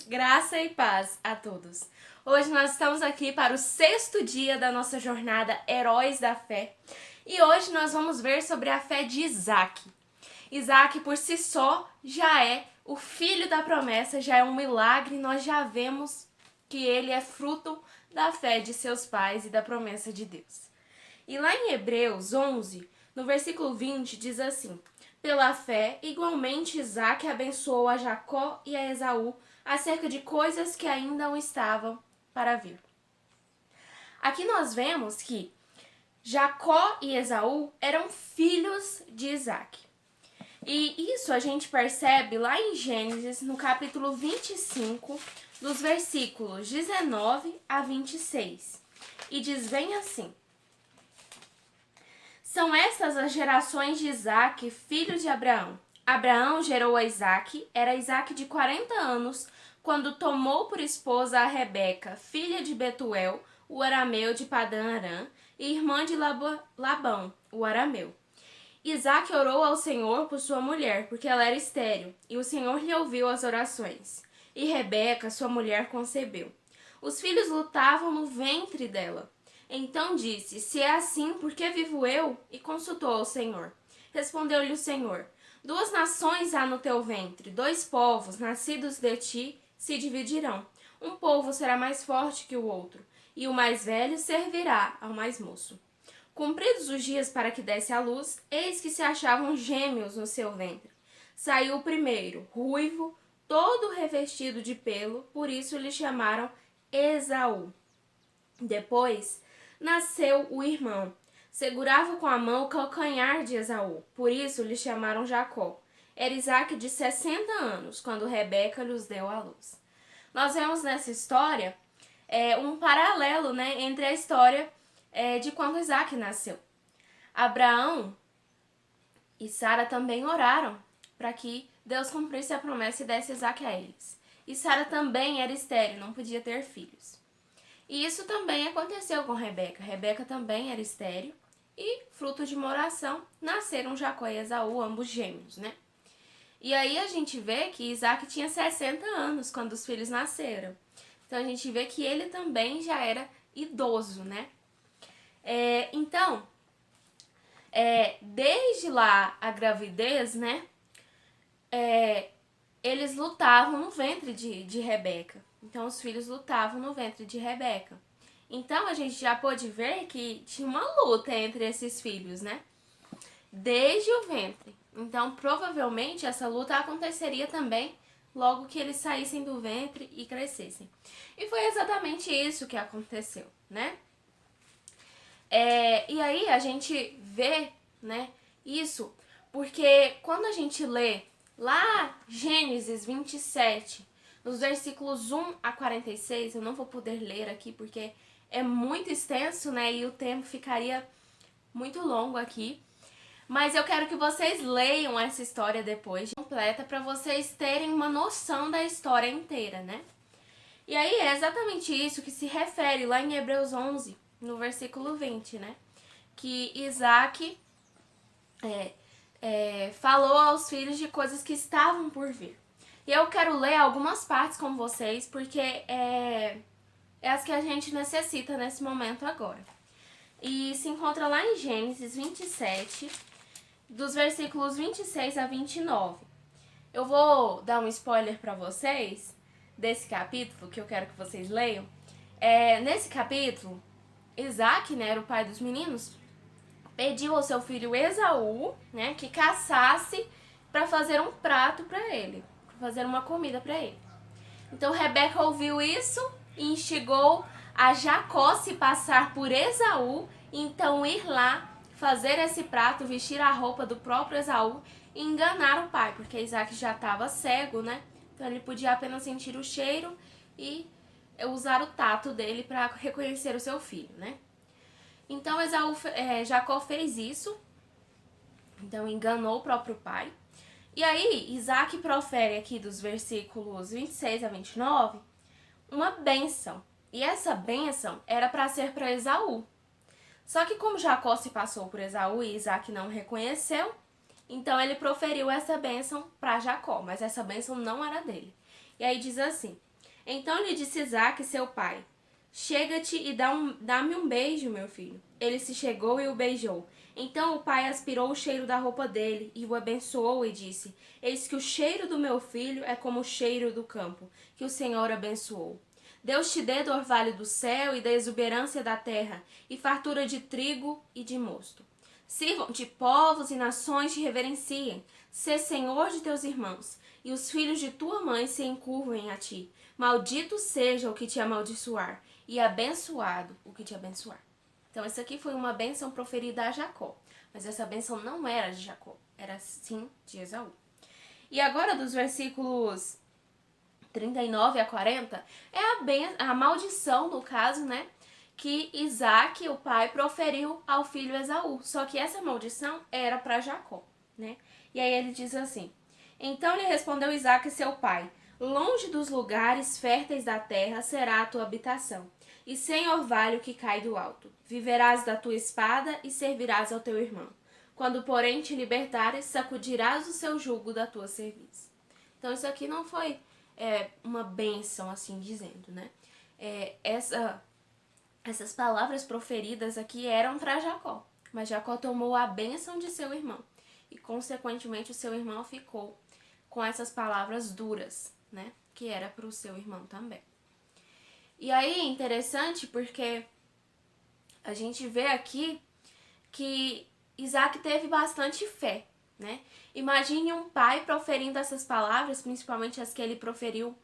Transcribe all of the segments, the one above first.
Graça e paz a todos. Hoje nós estamos aqui para o 6º dia da nossa jornada Heróis da Fé. E hoje nós vamos ver sobre a fé de Isaac. Isaac por si só já é o filho da promessa, já é um milagre. Nós já vemos que ele é fruto da fé de seus pais e da promessa de Deus. E lá em Hebreus 11, no versículo 20, diz assim: pela fé, igualmente Isaac abençoou a Jacó e a Esaú acerca de coisas que ainda não estavam para vir. Aqui nós vemos que Jacó e Esaú eram filhos de Isaac. E isso a gente percebe lá em Gênesis, no capítulo 25, dos versículos 19 a 26. E diz bem assim: são estas as gerações de Isaac, filho de Abraão. Abraão gerou a Isaac, era Isaac de 40 anos, quando tomou por esposa a Rebeca, filha de Betuel, o arameu de Padã Arã, e irmã de Labão, o arameu. Isaac orou ao Senhor por sua mulher, porque ela era estéril, e o Senhor lhe ouviu as orações. E Rebeca, sua mulher, concebeu. Os filhos lutavam no ventre dela. Então disse: se é assim, por que vivo eu? E consultou ao Senhor. Respondeu-lhe o Senhor: 2 nações há no teu ventre, 2 povos, nascidos de ti, se dividirão. Um povo será mais forte que o outro, e o mais velho servirá ao mais moço. Cumpridos os dias para que desse à luz, eis que se achavam gêmeos no seu ventre. Saiu o primeiro, ruivo, todo revestido de pelo, por isso lhe chamaram Esaú. Depois nasceu o irmão. Segurava com a mão o calcanhar de Esaú, por isso lhe chamaram Jacó. Era Isaac de 60 anos, quando Rebeca lhes deu à luz. Nós vemos nessa história um paralelo, entre a história de quando Isaac nasceu. Abraão e Sara também oraram para que Deus cumprisse a promessa e desse Isaac a eles. E Sara também era estéril, não podia ter filhos. E isso também aconteceu com Rebeca. Rebeca também era estéril e, fruto de uma oração, nasceram Jacó e Esaú, ambos gêmeos, E aí a gente vê que Isaac tinha 60 anos quando os filhos nasceram. Então a gente vê que ele também já era idoso, Então, desde lá a gravidez, eles lutavam no ventre de Rebeca. Então os filhos lutavam no ventre de Rebeca. Então a gente já pôde ver que tinha uma luta entre esses filhos, desde o ventre. Então provavelmente essa luta aconteceria também logo que eles saíssem do ventre e crescessem. E foi exatamente isso que aconteceu, E aí a gente vê, isso, porque quando a gente lê lá Gênesis 27, nos versículos 1 a 46, eu não vou poder ler aqui porque é muito extenso, e o tempo ficaria muito longo aqui. Mas eu quero que vocês leiam essa história depois, completa, para vocês terem uma noção da história inteira, E aí é exatamente isso que se refere lá em Hebreus 11, no versículo 20, Que Isaac falou aos filhos de coisas que estavam por vir. E eu quero ler algumas partes com vocês, porque é as que a gente necessita nesse momento agora. E se encontra lá em Gênesis 27, dos versículos 26 a 29. Eu vou dar um spoiler para vocês desse capítulo, que eu quero que vocês leiam. Nesse capítulo, Isaac, era o pai dos meninos, pediu ao seu filho Esaú, que caçasse para fazer um prato para ele, para fazer uma comida para ele. Então Rebeca ouviu isso e instigou a Jacó se passar por Esaú, e então ir lá fazer esse prato, vestir a roupa do próprio Esaú e enganar o pai, porque Isaac já estava cego, Então ele podia apenas sentir o cheiro e usar o tato dele para reconhecer o seu filho, Então Jacó fez isso, então enganou o próprio pai. E aí Isaac profere aqui dos versículos 26 a 29 uma bênção. E essa bênção era para ser para Esaú. Só que como Jacó se passou por Esaú e Isaac não reconheceu, então ele proferiu essa bênção para Jacó, mas essa bênção não era dele. E aí diz assim: Então lhe disse Isaque, seu pai: chega-te e dá-me um beijo, meu filho. Ele se chegou e o beijou. Então o pai aspirou o cheiro da roupa dele e o abençoou e disse: eis que o cheiro do meu filho é como o cheiro do campo, que o Senhor abençoou. Deus te dê do orvalho do céu e da exuberância da terra, e fartura de trigo e de mosto. Sirvam-te povos e nações te reverenciem. Sê senhor de teus irmãos, e os filhos de tua mãe se encurvem a ti. Maldito seja o que te amaldiçoar, e abençoado o que te abençoar. Então, essa aqui foi uma bênção proferida a Jacó. Mas essa bênção não era de Jacó, era sim de Esaú. E agora, dos versículos 39 a 40, é a maldição, no caso, né? Que Isaque, o pai, proferiu ao filho Esaú. Só que essa maldição era para Jacó, né? E aí ele diz assim: então lhe respondeu Isaque, seu pai: longe dos lugares férteis da terra será a tua habitação, e sem orvalho que cai do alto. Viverás da tua espada e servirás ao teu irmão. Quando, porém, te libertares, sacudirás o seu jugo da tua cerviz. Então, isso aqui não foi uma bênção, assim dizendo, né? Essas palavras proferidas aqui eram para Jacó, mas Jacó tomou a bênção de seu irmão e, consequentemente, o seu irmão ficou com essas palavras duras, né? Que era para o seu irmão também. E aí é interessante porque a gente vê aqui que Isaque teve bastante fé, né? Imagine um pai proferindo essas palavras, principalmente as que ele proferiu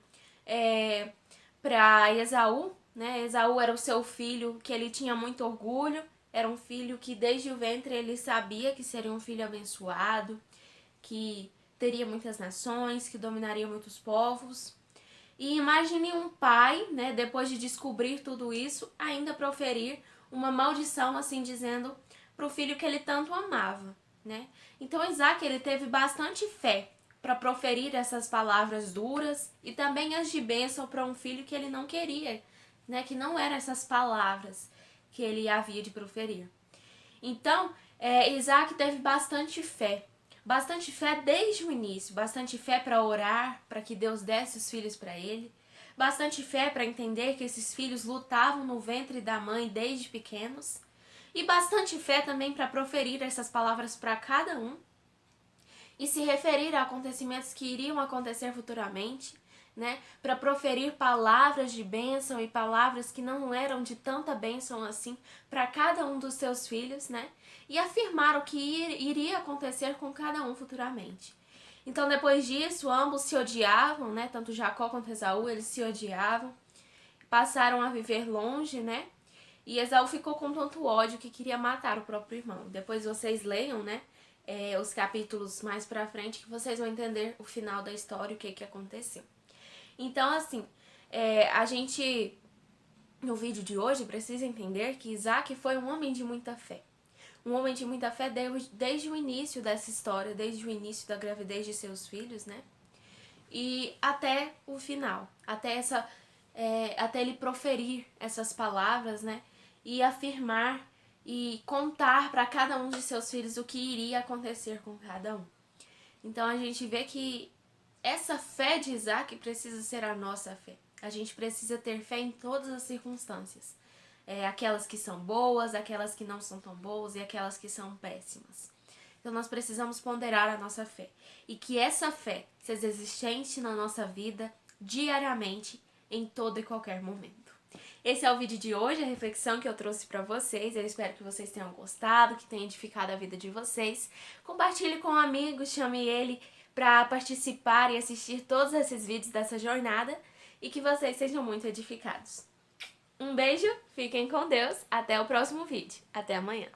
para Esaú, né? Esaú era o seu filho que ele tinha muito orgulho, era um filho que desde o ventre ele sabia que seria um filho abençoado, que teria muitas nações, que dominaria muitos povos. E imagine um pai, né, depois de descobrir tudo isso, ainda proferir uma maldição, assim dizendo, para o filho que ele tanto amava, né? Então Isaque, ele teve bastante fé para proferir essas palavras duras e também as de bênção para um filho que ele não queria, né? Que não eram essas palavras que ele havia de proferir. Então, Isaque teve bastante fé desde o início, bastante fé para orar, para que Deus desse os filhos para ele, bastante fé para entender que esses filhos lutavam no ventre da mãe desde pequenos, e bastante fé também para proferir essas palavras para cada um e se referir a acontecimentos que iriam acontecer futuramente, né? Para proferir palavras de bênção e palavras que não eram de tanta bênção assim para cada um dos seus filhos, né? E afirmar o que iria acontecer com cada um futuramente. Então, depois disso, ambos se odiavam, né? Tanto Jacó quanto Esaú, eles se odiavam, passaram a viver longe, né? E Esaú ficou com tanto ódio que queria matar o próprio irmão. Depois vocês leiam, né? Os capítulos mais pra frente, que vocês vão entender o final da história, o que aconteceu. Então, assim, a gente, no vídeo de hoje, precisa entender que Isaque foi um homem de muita fé. Um homem de muita fé desde o início dessa história, desde o início da gravidez de seus filhos, né? E até o final, até ele proferir essas palavras, né? E afirmar e contar para cada um de seus filhos o que iria acontecer com cada um. Então a gente vê que essa fé de Isaque precisa ser a nossa fé. A gente precisa ter fé em todas as circunstâncias. Aquelas que são boas, aquelas que não são tão boas e aquelas que são péssimas. Então nós precisamos ponderar a nossa fé. E que essa fé seja existente na nossa vida diariamente, em todo e qualquer momento. Esse é o vídeo de hoje, a reflexão que eu trouxe para vocês. Eu espero que vocês tenham gostado, que tenha edificado a vida de vocês. Compartilhe com um amigo, chame ele para participar e assistir todos esses vídeos dessa jornada e que vocês sejam muito edificados. Um beijo, fiquem com Deus, até o próximo vídeo. Até amanhã.